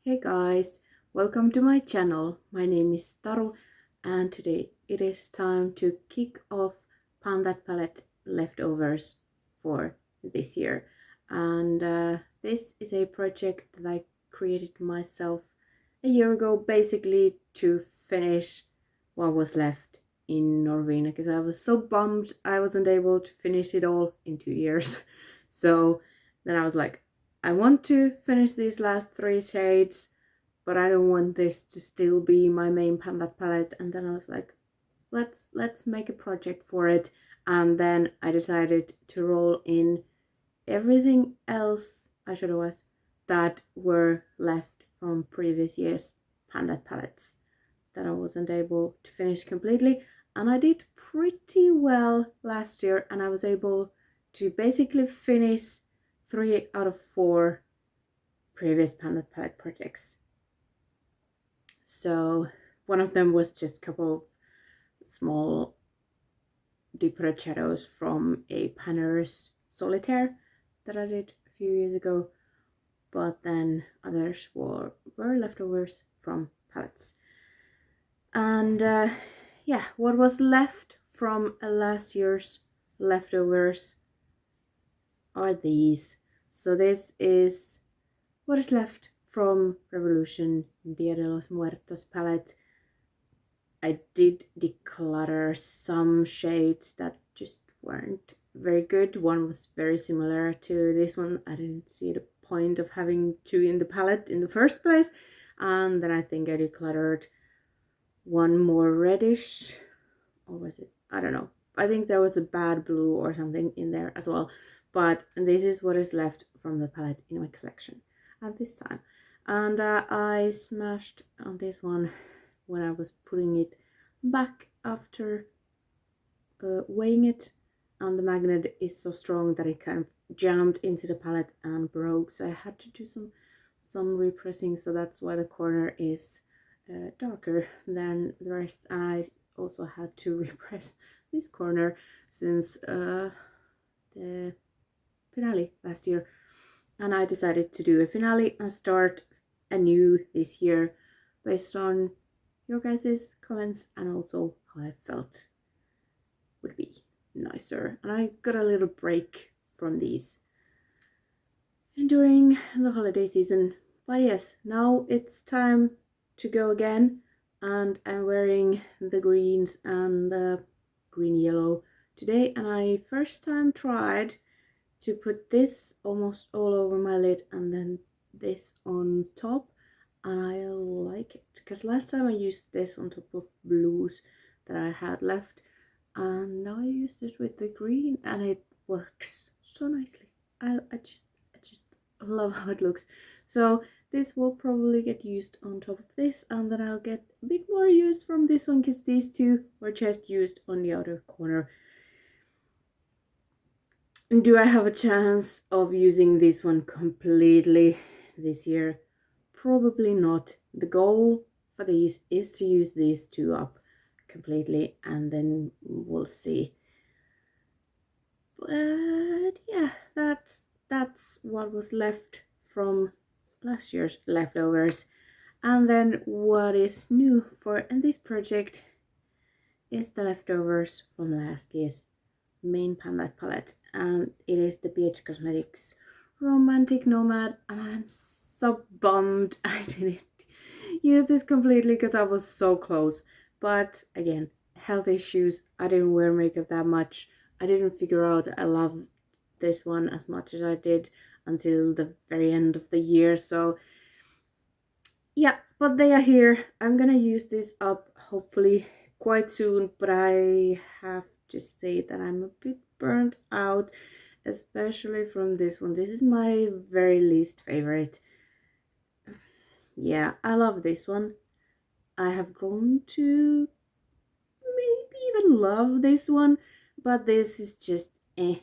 Hey guys, welcome to my channel. My name is Taru and today it is time to kick off Panda Palette leftovers for this year. And this is a project that I created myself a year ago, basically to finish what was left in Norvina, because I was so bummed I wasn't able to finish it all in 2 years. So then I was like, I want to finish these last 3 shades, but I don't want this to still be my main palette. And then I was like, let's make a project for it. And then I decided to roll in everything else eyeshadows that were left from previous year's palettes that I wasn't able to finish completely. And I did pretty well last year, and I was able to basically finish 3 out of 4 previous palette projects. So one of them was just a couple of small deep red shadows from a Panner's Solitaire that I did a few years ago, but then others were leftovers from palettes. And yeah, what was left from last year's leftovers are these. So this is what is left from Revolution Dia de los Muertos palette. I did declutter some shades that just weren't very good. One was very similar to this one. I didn't see the point of having 2 in the palette in the first place. And then I think I decluttered one more reddish, or was it? I don't know. I think there was a bad blue or something in there as well. But this is what is left from the palette in my collection at this time. And I smashed on this one when I was putting it back after weighing it, and the magnet is so strong that it kind of jammed into the palette and broke, so I had to do some repressing, so that's why the corner is darker than the rest. And I also had to repress this corner since the finale last year, and I decided to do a finale and start anew this year based on your guys' comments and also how I felt would be nicer. And I got a little break from these and during the holiday season. But yes, now it's time to go again, and I'm wearing the greens and the green yellow today. And I first time tried to put this almost all over my lid and then this on top, and I like it because last time I used this on top of blues that I had left, and now I used it with the green and it works so nicely. I just love how it looks. So this will probably get used on top of this, and then I'll get a bit more use from this one because these two were just used on the outer corner. Do I have a chance of using this one completely this year? Probably not. The goal for these is to use these 2 up completely, and then we'll see. But yeah, that's what was left from last year's leftovers. And then what is new for this project is the leftovers from last year's main palette, and it is the BH Cosmetics Romantic Nomad. And I'm so bummed I didn't use this completely because I was so close. But again, health issues, I didn't wear makeup that much. I didn't figure out I love this one as much as I did until the very end of the year. So yeah, but they are here. I'm gonna use this up hopefully quite soon, but I have to say that I'm a bit burnt out, especially from this one. This is my very least favorite. Yeah, I love this one. I have grown to maybe even love this one, but this is just eh.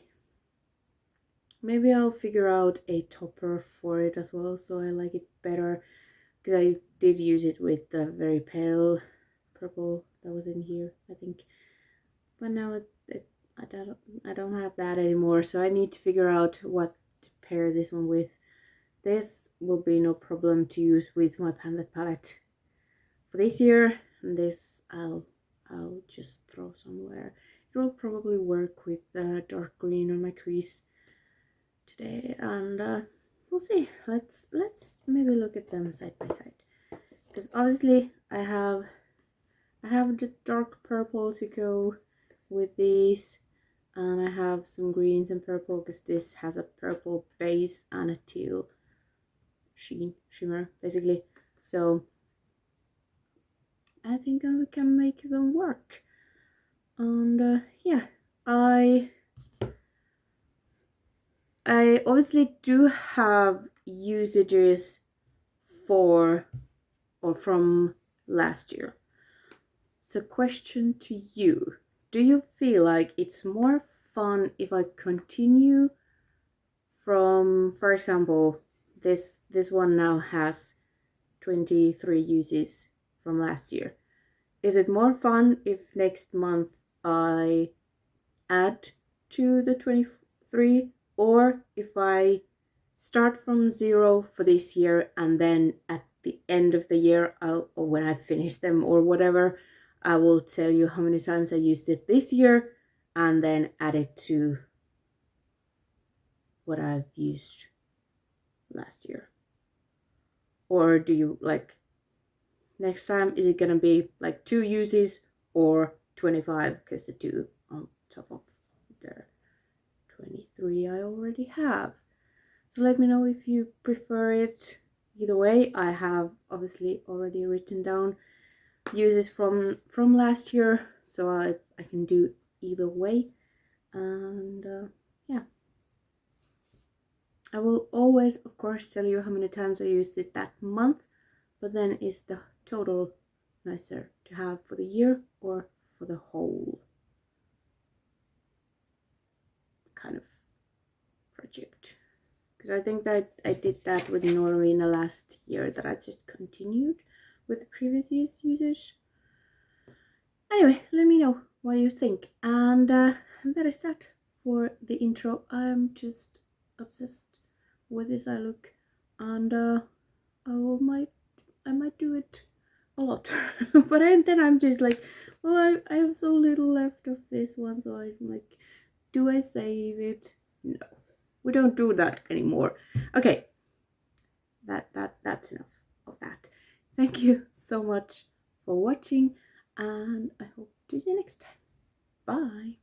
Maybe I'll figure out a topper for it as well, so I like it better, because I did use it with the very pale purple that was in here, I think. But now I don't have that anymore, so I need to figure out what to pair this one with this will be no problem to use with my Panlet palette for this year, and this I'll just throw somewhere. It will probably work with the dark green on my crease today, and we'll see. Let's maybe look at them side by side, because obviously I have the dark purple to go with these, and I have some greens and purple because this has a purple base and a teal shimmer basically. So I think we can make them work. And yeah, I obviously do have usages for or from last year. So question to you, do you feel like it's more fun if I continue from, for example, this one now has 23 uses from last year? Is it more fun if next month I add to the 23, or if I start from 0 for this year and then at the end of the year, or when I finish them or whatever, I will tell you how many times I used it this year and then add it to what I've used last year? Or do you like, next time, is it gonna be like 2 uses or 25, because the 2 on top of the 23 I already have? So let me know if you prefer it either way. I have obviously already written down uses from last year, so I can do either way. And yeah, I will always of course tell you how many times I used it that month, but then is the total nicer to have for the year or for the whole kind of project? Because I think that I did that with Norina last year, that I just continued with the previous year's usage. Anyway, let me know what you think, and that is that for the intro. I'm just obsessed with this eye look, and I might do it a lot. But then I'm just like, well, I have so little left of this one, so I'm like, do I save it? No, we don't do that anymore. Okay, that's enough of that. Thank you so much for watching, and I hope to see you next time. Bye.